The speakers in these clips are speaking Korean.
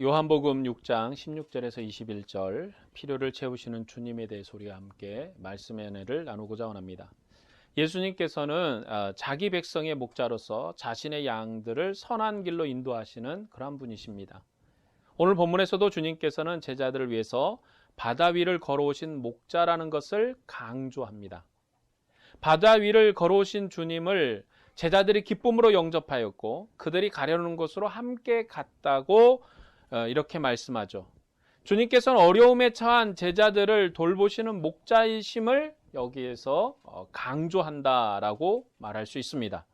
요한복음 6장 16절에서 21절 필요를 채우시는 주님에 대해서 우리가 함께 말씀의 은혜를 나누고자 원합니다. 예수님께서는 자기 백성의 목자로서 자신의 양들을 선한 길로 인도하시는 그런 분이십니다. 오늘 본문에서도 주님께서는 제자들을 위해서 바다 위를 걸어오신 목자라는 것을 강조합니다. 바다 위를 걸어오신 주님을 제자들이 기쁨으로 영접하였고 그들이 가려는 곳으로 함께 갔다고 이렇게 말씀하죠. 주님께서는 어려움에 처한 제자들을 돌보시는 목자이심을 여기에서 강조한다라고 말할 수 있습니다.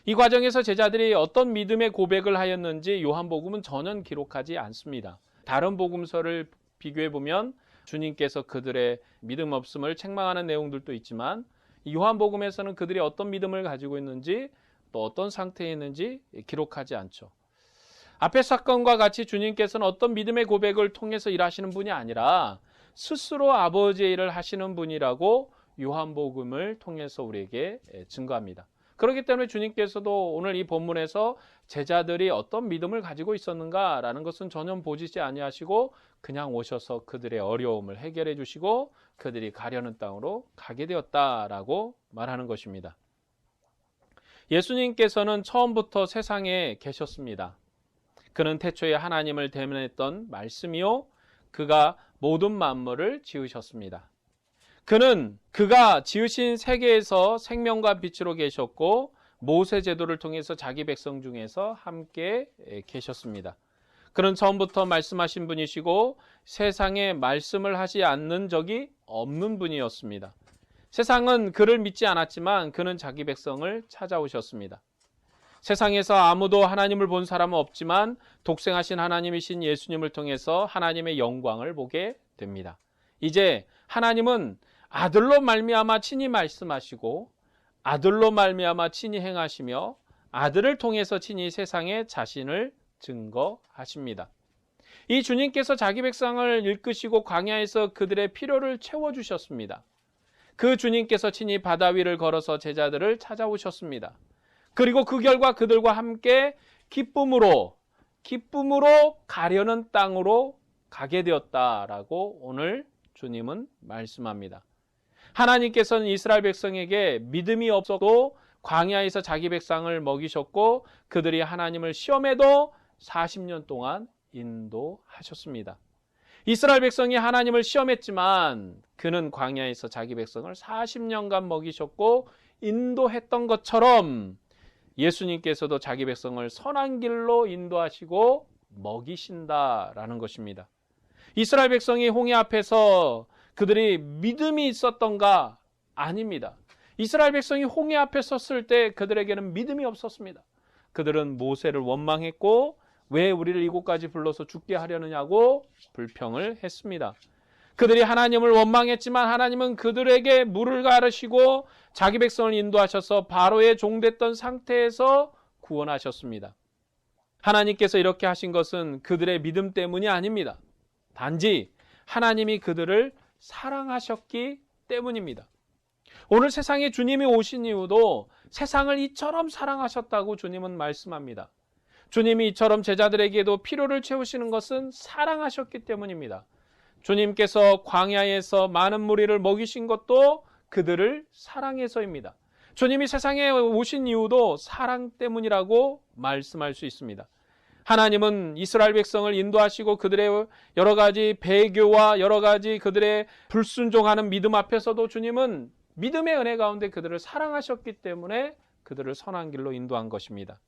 이 과정에서 제자들이 어떤 믿음의 고백을 하였는지 요한복음은 전혀 기록하지 않습니다. 다른 복음서를 비교해 보면 주님께서 그들의 믿음 없음을 책망하는 내용들도 있지만 요한복음에서는 그들이 어떤 믿음을 가지고 있는지 또 어떤 상태에 있는지 기록하지 않죠. 앞의 사건과 같이 주님께서는 어떤 믿음의 고백을 통해서 일하시는 분이 아니라 스스로 아버지의 일을 하시는 분이라고 요한복음을 통해서 우리에게 증거합니다. 그렇기 때문에 주님께서도 오늘 이 본문에서 제자들이 어떤 믿음을 가지고 있었는가라는 것은 전혀 보시지 아니하시고 그냥 오셔서 그들의 어려움을 해결해 주시고 그들이 가려는 땅으로 가게 되었다라고 말하는 것입니다. 예수님께서는 처음부터 세상에 계셨습니다. 그는 태초에 하나님을 대면했던 말씀이요 그가 모든 만물을 지으셨습니다. 그는 그가 지으신 세계에서 생명과 빛으로 계셨고 모세 제도를 통해서 자기 백성 중에서 함께 계셨습니다. 그는 처음부터 말씀하신 분이시고 세상에 말씀을 하지 않는 적이 없는 분이었습니다. 세상은 그를 믿지 않았지만 그는 자기 백성을 찾아오셨습니다. 세상에서 아무도 하나님을 본 사람은 없지만 독생하신 하나님이신 예수님을 통해서 하나님의 영광을 보게 됩니다. 이제 하나님은 아들로 말미암아 친히 말씀하시고 아들로 말미암아 친히 행하시며 아들을 통해서 친히 세상에 자신을 증거하십니다. 이 주님께서 자기 백성을 이끄시고 광야에서 그들의 필요를 채워주셨습니다. 그 주님께서 친히 바다 위를 걸어서 제자들을 찾아오셨습니다. 그리고 그 결과 그들과 함께 기쁨으로 가려는 땅으로 가게 되었다라고 오늘 주님은 말씀합니다. 하나님께서는 이스라엘 백성에게 믿음이 없어도 광야에서 자기 백성을 먹이셨고 그들이 하나님을 시험해도 40년 동안 인도하셨습니다. 이스라엘 백성이 하나님을 시험했지만 그는 광야에서 자기 백성을 40년간 먹이셨고 인도했던 것처럼 예수님께서도 자기 백성을 선한 길로 인도하시고 먹이신다라는 것입니다. 이스라엘 백성이 홍해 앞에서 그들이 믿음이 있었던가? 아닙니다. 이스라엘 백성이 홍해 앞에 섰을 때 그들에게는 믿음이 없었습니다. 그들은 모세를 원망했고 왜 우리를 이곳까지 불러서 죽게 하려느냐고 불평을 했습니다. 그들이 하나님을 원망했지만 하나님은 그들에게 물을 가르시고 자기 백성을 인도하셔서 바로의 종됐던 상태에서 구원하셨습니다. 하나님께서 이렇게 하신 것은 그들의 믿음 때문이 아닙니다. 단지 하나님이 그들을 사랑하셨기 때문입니다. 오늘 세상에 주님이 오신 이유도 세상을 이처럼 사랑하셨다고 주님은 말씀합니다. 주님이 이처럼 제자들에게도 필요를 채우시는 것은 사랑하셨기 때문입니다. 주님께서 광야에서 많은 무리를 먹이신 것도 그들을 사랑해서입니다. 주님이 세상에 오신 이유도 사랑 때문이라고 말씀할 수 있습니다. 하나님은 이스라엘 백성을 인도하시고 그들의 여러 가지 배교와 여러 가지 그들의 불순종하는 믿음 앞에서도 주님은 믿음의 은혜 가운데 그들을 사랑하셨기 때문에 그들을 선한 길로 인도한 것입니다.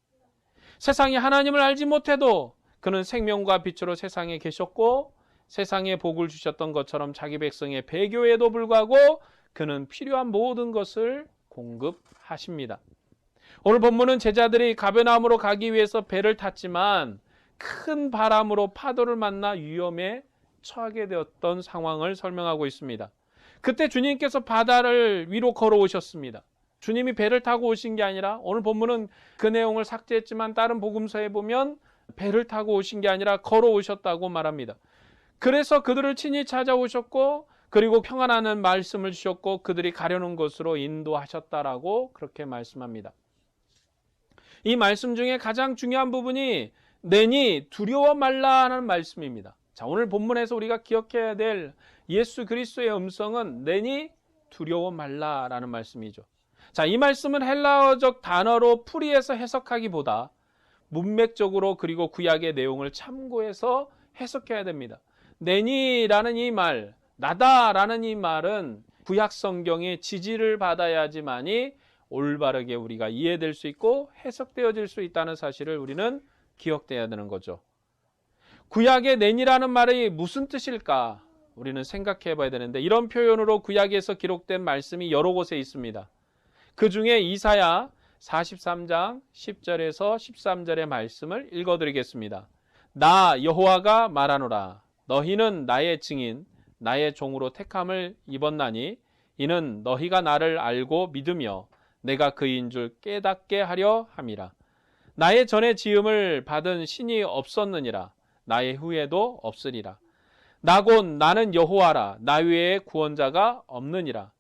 세상이 하나님을 알지 못해도 그는 생명과 빛으로 세상에 계셨고 세상에 복을 주셨던 것처럼 자기 백성의 배교에도 불구하고 그는 필요한 모든 것을 공급하십니다. 오늘 본문은 제자들이 가버나움으로 가기 위해서 배를 탔지만 큰 바람으로 파도를 만나 위험에 처하게 되었던 상황을 설명하고 있습니다. 그때 주님께서 바다를 위로 걸어오셨습니다. 주님이 배를 타고 오신 게 아니라 오늘 본문은 그 내용을 삭제했지만 다른 복음서에 보면 배를 타고 오신 게 아니라 걸어오셨다고 말합니다. 그래서 그들을 친히 찾아오셨고 그리고 평안하는 말씀을 주셨고 그들이 가려는 곳으로 인도하셨다라고 그렇게 말씀합니다. 이 말씀 중에 가장 중요한 부분이 내니 두려워 말라 하는 말씀입니다. 자, 오늘 본문에서 우리가 기억해야 될 예수 그리스도의 음성은 내니 두려워 말라라는 말씀이죠. 자, 이 말씀은 헬라어적 단어로 풀이해서 해석하기보다 문맥적으로 그리고 구약의 내용을 참고해서 해석해야 됩니다. 내니라는 이 말, 나다라는 이 말은 구약 성경의 지지를 받아야지만이 올바르게 우리가 이해될 수 있고 해석되어질 수 있다는 사실을 우리는 기억돼야 되는 거죠. 구약의 내니라는 말이 무슨 뜻일까? 우리는 생각해 봐야 되는데 이런 표현으로 구약에서 기록된 말씀이 여러 곳에 있습니다. 그 중에 이사야 43장 10절에서 13절의 말씀을 읽어드리겠습니다. 나 여호와가 말하노라. 너희는 나의 증인, 나의 종으로 택함을 입었나니 이는 너희가 나를 알고 믿으며 내가 그인 줄 깨닫게 하려 함이라. 나의 전에 지음을 받은 신이 없었느니라. 나의 후에도 없으리라. 나 곧 나는 여호와라. 나 외에 구원자가 없느니라.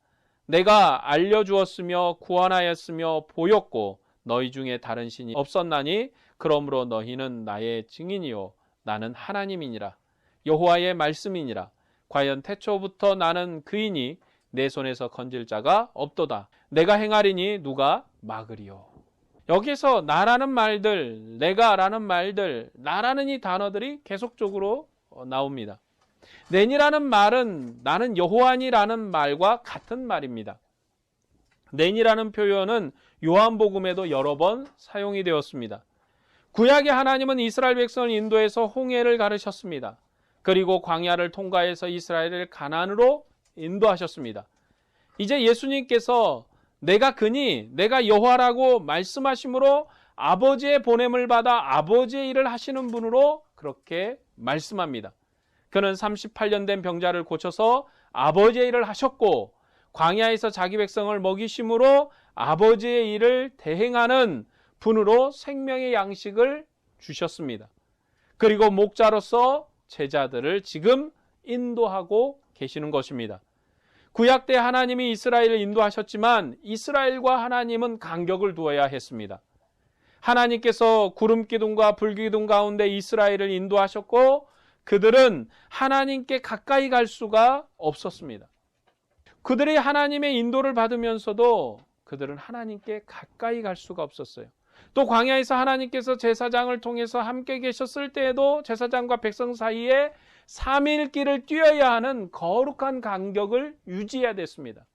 내가 알려주었으며 구원하였으며 보였고 너희 중에 다른 신이 없었나니 그러므로 너희는 나의 증인이요 나는 하나님이니라. 여호와의 말씀이니라. 과연 태초부터 나는 그이니 내 손에서 건질 자가 없도다. 내가 행하리니 누가 막으리요. 여기서 나라는 말들, 내가라는 말들, 나라는 이 단어들이 계속적으로 나옵니다. 내니라는 말은 나는 여호와니라는 말과 같은 말입니다. 내니라는 표현은 요한복음에도 여러 번 사용이 되었습니다. 구약의 하나님은 이스라엘 백성을 인도해서 홍해를 가르셨습니다. 그리고 광야를 통과해서 이스라엘을 가나안으로 인도하셨습니다. 이제 예수님께서 내가 그니 내가 여호와라고 말씀하심으로 아버지의 보냄을 받아 아버지의 일을 하시는 분으로 그렇게 말씀합니다. 그는 38년 된 병자를 고쳐서 아버지의 일을 하셨고 광야에서 자기 백성을 먹이심으로 아버지의 일을 대행하는 분으로 생명의 양식을 주셨습니다. 그리고 목자로서 제자들을 지금 인도하고 계시는 것입니다. 구약 때 하나님이 이스라엘을 인도하셨지만 이스라엘과 하나님은 간격을 두어야 했습니다. 하나님께서 구름 기둥과 불 기둥 가운데 이스라엘을 인도하셨고 그들은 하나님께 가까이 갈 수가 없었습니다. 그들이 하나님의 인도를 받으면서도 그들은 하나님께 가까이 갈 수가 없었어요. 또 광야에서 하나님께서 제사장을 통해서 함께 계셨을 때에도 제사장과 백성 사이에 3일 길을 뛰어야 하는 거룩한 간격을 유지해야 됐습니다.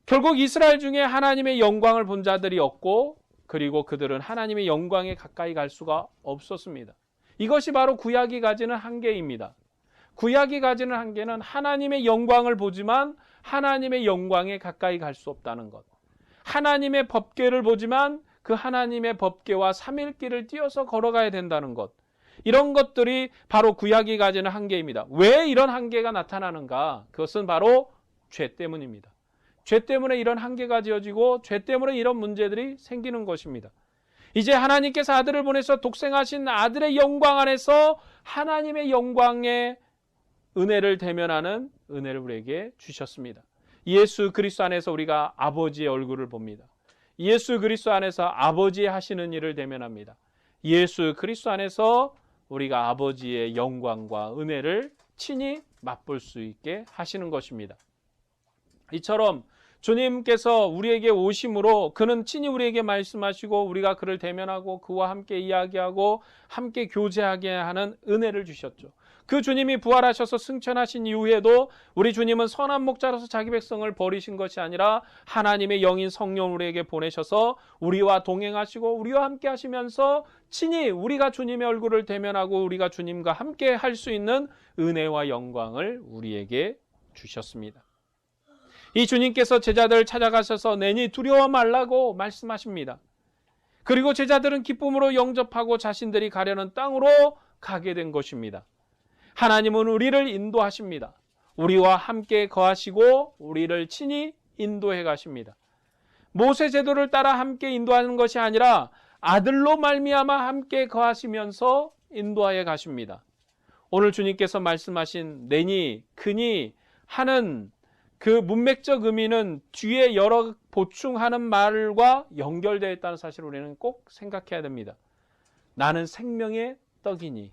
결국 이스라엘 중에 하나님의 영광을 본 자들이 없고 그리고 그들은 하나님의 영광에 가까이 갈 수가 없었습니다. 이것이 바로 구약이 가지는 한계입니다. 구약이 가지는 한계는 하나님의 영광을 보지만 하나님의 영광에 가까이 갈 수 없다는 것. 하나님의 법궤를 보지만 그 하나님의 법궤와 3일 길을 뛰어서 걸어가야 된다는 것. 이런 것들이 바로 구약이 가지는 한계입니다. 왜 이런 한계가 나타나는가? 그것은 바로 죄 때문입니다. 죄 때문에 이런 한계가 지어지고 죄 때문에 이런 문제들이 생기는 것입니다. 이제 하나님께서 아들을 보내서 독생하신 아들의 영광 안에서 하나님의 영광의 은혜를 대면하는 은혜를 우리에게 주셨습니다. 예수 그리스도 안에서 우리가 아버지의 얼굴을 봅니다. 예수 그리스도 안에서 아버지의 하시는 일을 대면합니다. 예수 그리스도 안에서 우리가 아버지의 영광과 은혜를 친히 맛볼 수 있게 하시는 것입니다. 이처럼 주님께서 우리에게 오심으로 그는 친히 우리에게 말씀하시고 우리가 그를 대면하고 그와 함께 이야기하고 함께 교제하게 하는 은혜를 주셨죠. 그 주님이 부활하셔서 승천하신 이후에도 우리 주님은 선한 목자로서 자기 백성을 버리신 것이 아니라 하나님의 영인 성령을 우리에게 보내셔서 우리와 동행하시고 우리와 함께 하시면서 친히 우리가 주님의 얼굴을 대면하고 우리가 주님과 함께 할 수 있는 은혜와 영광을 우리에게 주셨습니다. 이 주님께서 제자들을 찾아가셔서 내니 두려워 말라고 말씀하십니다. 그리고 제자들은 기쁨으로 영접하고 자신들이 가려는 땅으로 가게 된 것입니다. 하나님은 우리를 인도하십니다. 우리와 함께 거하시고 우리를 친히 인도해 가십니다. 모세 제도를 따라 함께 인도하는 것이 아니라 아들로 말미암아 함께 거하시면서 인도하여 가십니다. 오늘 주님께서 말씀하신 내니, 그니 하는 그 문맥적 의미는 뒤에 여러 보충하는 말과 연결되어 있다는 사실을 우리는 꼭 생각해야 됩니다. 나는 생명의 떡이니,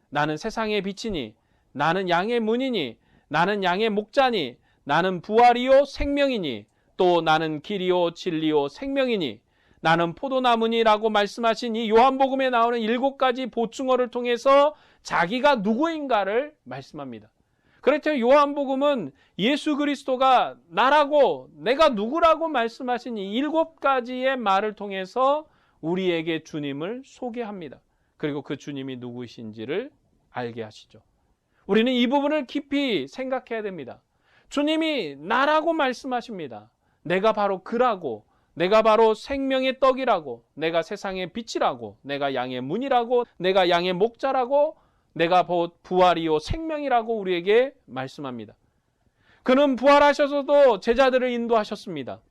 나는 세상의 빛이니, 나는 양의 문이니, 나는 양의 목자니, 나는 부활이요 생명이니, 또 나는 길이요 진리요 생명이니, 나는 포도나무니라고 말씀하신 이 요한복음에 나오는 7가지 보충어를 통해서 자기가 누구인가를 말씀합니다. 그렇죠. 요한복음은 예수 그리스도가 나라고, 내가 누구라고 말씀하신 이 7가지의 말을 통해서 우리에게 주님을 소개합니다. 그리고 그 주님이 누구이신지를 알게 하시죠. 우리는 이 부분을 깊이 생각해야 됩니다. 주님이 나라고 말씀하십니다. 내가 바로 그라고, 내가 바로 생명의 떡이라고, 내가 세상의 빛이라고, 내가 양의 문이라고, 내가 양의 목자라고, 내가 부활이요 생명이라고 우리에게 말씀합니다. 그는 부활하셔서도 제자들을 인도하셨습니다.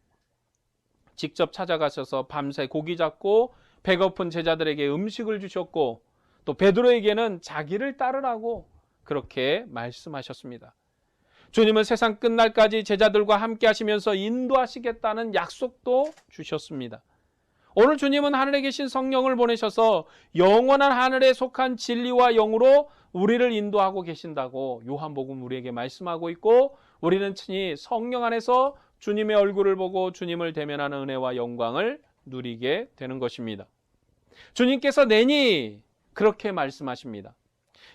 직접 찾아가셔서 밤새 고기 잡고 배고픈 제자들에게 음식을 주셨고, 또 베드로에게는 자기를 따르라고 그렇게 말씀하셨습니다. 주님은 세상 끝날까지 제자들과 함께 하시면서 인도하시겠다는 약속도 주셨습니다. 오늘 주님은 하늘에 계신 성령을 보내셔서 영원한 하늘에 속한 진리와 영으로 우리를 인도하고 계신다고 요한복음 우리에게 말씀하고 있고, 우리는 친히 성령 안에서 주님의 얼굴을 보고 주님을 대면하는 은혜와 영광을 누리게 되는 것입니다. 주님께서 내니 그렇게 말씀하십니다.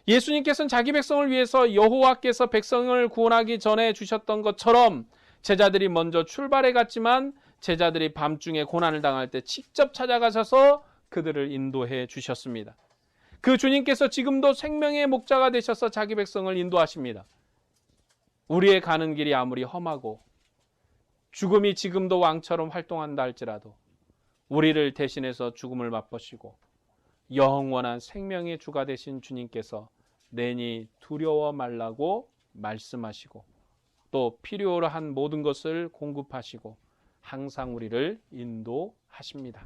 예수님께서는 자기 백성을 위해서 여호와께서 백성을 구원하기 전에 주셨던 것처럼 제자들이 먼저 출발해 갔지만 제자들이 밤중에 고난을 당할 때 직접 찾아가셔서 그들을 인도해 주셨습니다. 그 주님께서 지금도 생명의 목자가 되셔서 자기 백성을 인도하십니다. 우리의 가는 길이 아무리 험하고 죽음이 지금도 왕처럼 활동한다 할지라도 우리를 대신해서 죽음을 맛보시고 영원한 생명의 주가 되신 주님께서 내니 두려워 말라고 말씀하시고, 또 필요로 한 모든 것을 공급하시고 항상 우리를 인도하십니다.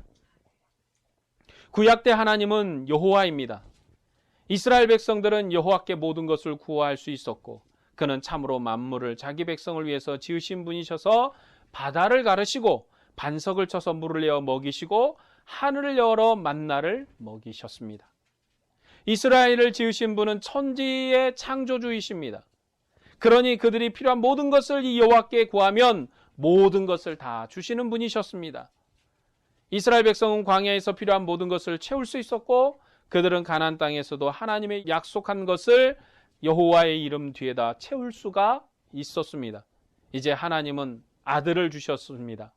구약 때 하나님은 여호와입니다. 이스라엘 백성들은 여호와께 모든 것을 구할 수 있었고, 그는 참으로 만물을 자기 백성을 위해서 지으신 분이셔서 바다를 가르시고 반석을 쳐서 물을 내어 먹이시고 하늘을 열어 만나를 먹이셨습니다. 이스라엘을 지으신 분은 천지의 창조주이십니다. 그러니 그들이 필요한 모든 것을 이 여호와께 구하면 모든 것을 다 주시는 분이셨습니다. 이스라엘 백성은 광야에서 필요한 모든 것을 채울 수 있었고, 그들은 가나안 땅에서도 하나님의 약속한 것을 여호와의 이름 뒤에다 채울 수가 있었습니다. 이제 하나님은 아들을 주셨습니다.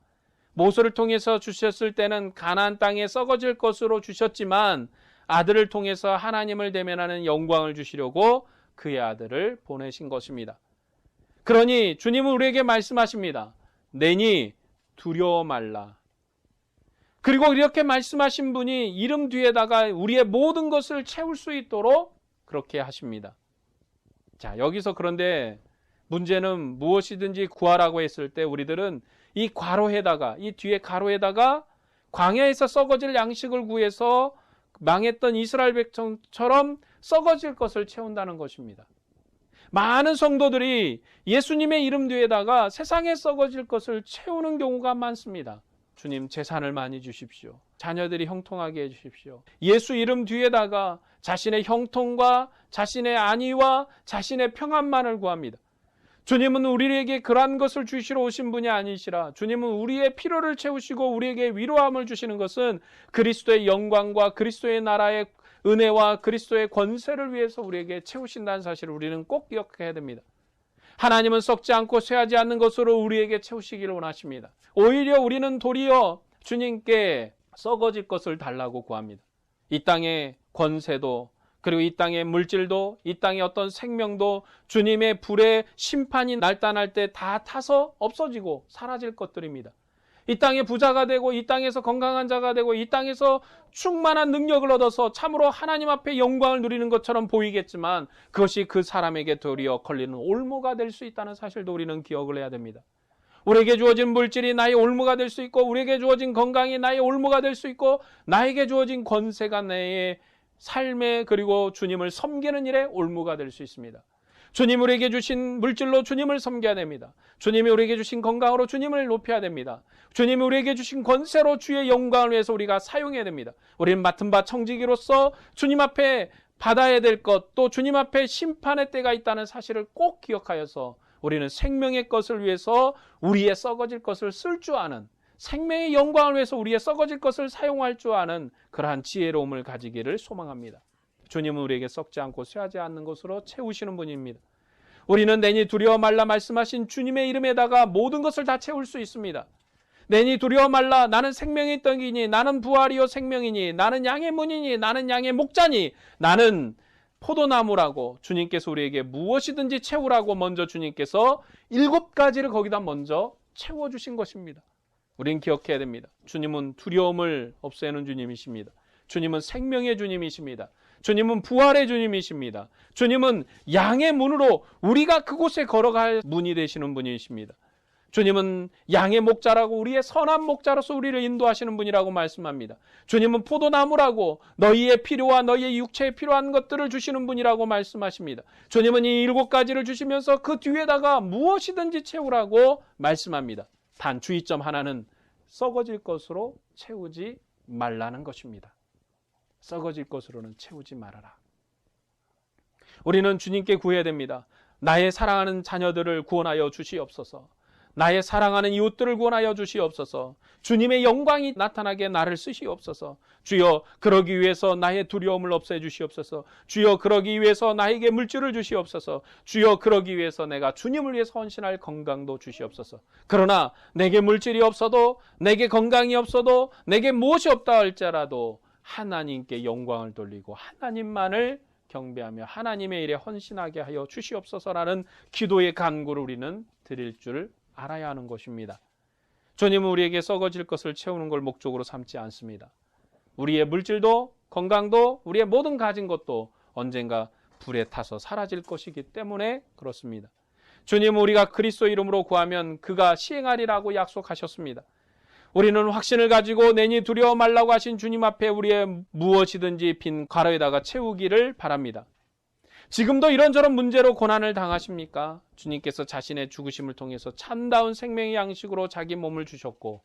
모세를 통해서 주셨을 때는 가나안 땅에 썩어질 것으로 주셨지만 아들을 통해서 하나님을 대면하는 영광을 주시려고 그의 아들을 보내신 것입니다. 그러니 주님은 우리에게 말씀하십니다. 내니 두려워 말라. 그리고 이렇게 말씀하신 분이 이름 뒤에다가 우리의 모든 것을 채울 수 있도록 그렇게 하십니다. 자, 여기서 그런데 문제는 무엇이든지 구하라고 했을 때 우리들은 이 괄호에다가, 이 뒤에 가로에다가 광야에서 썩어질 양식을 구해서 망했던 이스라엘 백성처럼 썩어질 것을 채운다는 것입니다. 많은 성도들이 예수님의 이름 뒤에다가 세상에 썩어질 것을 채우는 경우가 많습니다. 주님 재산을 많이 주십시오. 자녀들이 형통하게 해주십시오. 예수 이름 뒤에다가 자신의 형통과 자신의 안위와 자신의 평안만을 구합니다. 주님은 우리에게 그러한 것을 주시러 오신 분이 아니시라. 주님은 우리의 필요를 채우시고 우리에게 위로함을 주시는 것은 그리스도의 영광과 그리스도의 나라의 은혜와 그리스도의 권세를 위해서 우리에게 채우신다는 사실을 우리는 꼭 기억해야 됩니다. 하나님은 썩지 않고 쇠하지 않는 것으로 우리에게 채우시기를 원하십니다. 오히려 우리는 도리어 주님께 썩어질 것을 달라고 구합니다. 이 땅의 권세도, 그리고 이 땅의 물질도, 이 땅의 어떤 생명도 주님의 불의 심판이 날아날 때 다 타서 없어지고 사라질 것들입니다. 이 땅에 부자가 되고 이 땅에서 건강한 자가 되고 이 땅에서 충만한 능력을 얻어서 참으로 하나님 앞에 영광을 누리는 것처럼 보이겠지만 그것이 그 사람에게 도리어 걸리는 올무가 될 수 있다는 사실도 우리는 기억을 해야 됩니다. 우리에게 주어진 물질이 나의 올무가 될 수 있고, 우리에게 주어진 건강이 나의 올무가 될 수 있고, 나에게 주어진 권세가 나의 삶에, 그리고 주님을 섬기는 일에 올무가 될 수 있습니다. 주님 우리에게 주신 물질로 주님을 섬겨야 됩니다. 주님이 우리에게 주신 건강으로 주님을 높여야 됩니다. 주님이 우리에게 주신 권세로 주의 영광을 위해서 우리가 사용해야 됩니다. 우리는 맡은 바 청지기로서 주님 앞에 받아야 될 것, 또 주님 앞에 심판의 때가 있다는 사실을 꼭 기억하여서 우리는 생명의 것을 위해서 우리의 썩어질 것을 쓸 줄 아는, 생명의 영광을 위해서 우리의 썩어질 것을 사용할 줄 아는 그러한 지혜로움을 가지기를 소망합니다. 주님은 우리에게 썩지 않고 쇠하지 않는 것으로 채우시는 분입니다. 우리는 내니 두려워 말라 말씀하신 주님의 이름에다가 모든 것을 다 채울 수 있습니다. 내니 두려워 말라, 나는 생명의 떡이니, 나는 부활이요 생명이니, 나는 양의 문이니, 나는 양의 목자니, 나는 포도나무라고 주님께서 우리에게 무엇이든지 채우라고 먼저 주님께서 7가지를 거기다 먼저 채워주신 것입니다. 우린 기억해야 됩니다. 주님은 두려움을 없애는 주님이십니다. 주님은 생명의 주님이십니다. 주님은 부활의 주님이십니다. 주님은 양의 문으로 우리가 그곳에 걸어갈 문이 되시는 분이십니다. 주님은 양의 목자라고, 우리의 선한 목자로서 우리를 인도하시는 분이라고 말씀합니다. 주님은 포도나무라고 너희의 필요와 너희의 육체에 필요한 것들을 주시는 분이라고 말씀하십니다. 주님은 이 7가지를 주시면서 그 뒤에다가 무엇이든지 채우라고 말씀합니다. 단 주의점 하나는 썩어질 것으로 채우지 말라는 것입니다. 썩어질 것으로는 채우지 말아라. 우리는 주님께 구해야 됩니다. 나의 사랑하는 자녀들을 구원하여 주시옵소서. 나의 사랑하는 이웃들을 구원하여 주시옵소서. 주님의 영광이 나타나게 나를 쓰시옵소서. 주여, 그러기 위해서 나의 두려움을 없애 주시옵소서. 주여, 그러기 위해서 나에게 물질을 주시옵소서. 주여, 그러기 위해서 내가 주님을 위해서 헌신할 건강도 주시옵소서. 그러나 내게 물질이 없어도, 내게 건강이 없어도, 내게 무엇이 없다 할지라도 하나님께 영광을 돌리고 하나님만을 경배하며 하나님의 일에 헌신하게 하여 주시옵소서라는 기도의 간구를 우리는 드릴 줄 알아야 하는 것입니다. 주님은 우리에게 썩어질 것을 채우는 걸 목적으로 삼지 않습니다. 우리의 물질도 건강도 우리의 모든 가진 것도 언젠가 불에 타서 사라질 것이기 때문에 그렇습니다. 주님은 우리가 그리스도 이름으로 구하면 그가 시행하리라고 약속하셨습니다. 우리는 확신을 가지고 내니 두려워 말라고 하신 주님 앞에 우리의 무엇이든지 빈 가로에다가 채우기를 바랍니다. 지금도 이런저런 문제로 고난을 당하십니까? 주님께서 자신의 죽으심을 통해서 참다운 생명의 양식으로 자기 몸을 주셨고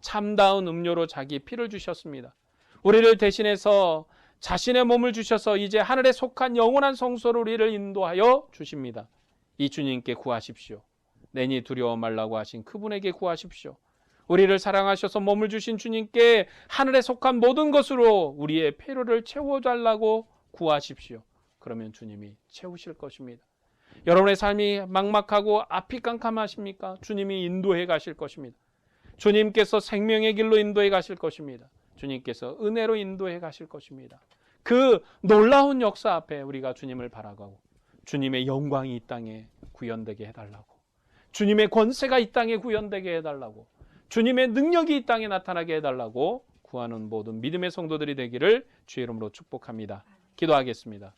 참다운 음료로 자기 피를 주셨습니다. 우리를 대신해서 자신의 몸을 주셔서 이제 하늘에 속한 영원한 성소로 우리를 인도하여 주십니다. 이 주님께 구하십시오. 내니 두려워 말라고 하신 그분에게 구하십시오. 우리를 사랑하셔서 몸을 주신 주님께 하늘에 속한 모든 것으로 우리의 필요를 채워달라고 구하십시오. 그러면 주님이 채우실 것입니다. 여러분의 삶이 막막하고 앞이 깜깜하십니까? 주님이 인도해 가실 것입니다. 주님께서 생명의 길로 인도해 가실 것입니다. 주님께서 은혜로 인도해 가실 것입니다. 그 놀라운 역사 앞에 우리가 주님을 바라고 주님의 영광이 이 땅에 구현되게 해달라고, 주님의 권세가 이 땅에 구현되게 해달라고, 주님의 능력이 이 땅에 나타나게 해달라고 구하는 모든 믿음의 성도들이 되기를 주의 이름으로 축복합니다. 기도하겠습니다.